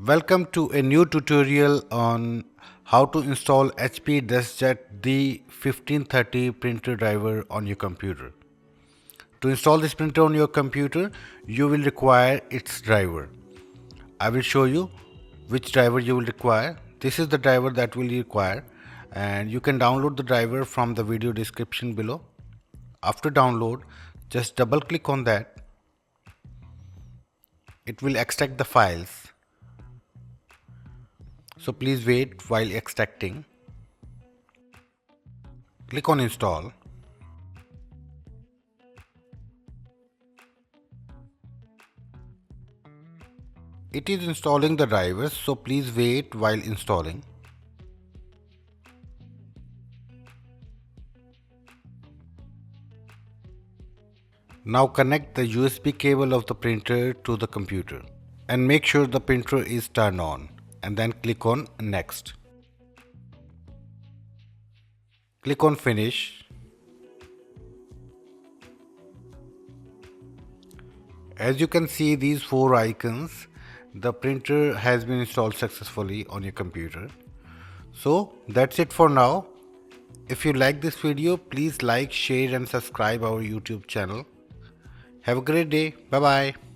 Welcome to a new tutorial on how to install HP Deskjet D1530 printer driver on your computer. To install this printer on your computer, you will require its driver. I will show you which driver you will require. This is the driver that will require, and you can download the driver from the video description below. After download, just double click on that. It will extract the files. So please wait while extracting. Click on install. It is installing the drivers, so please wait while installing. Now connect the USB cable of the printer to the computer and make sure the printer is turned on, and then click on next. Click on finish. As you can see these four icons, the printer has been installed successfully on your computer. So that's it for now. If you like this video, please like, share and subscribe our YouTube channel. Have a great day. Bye bye.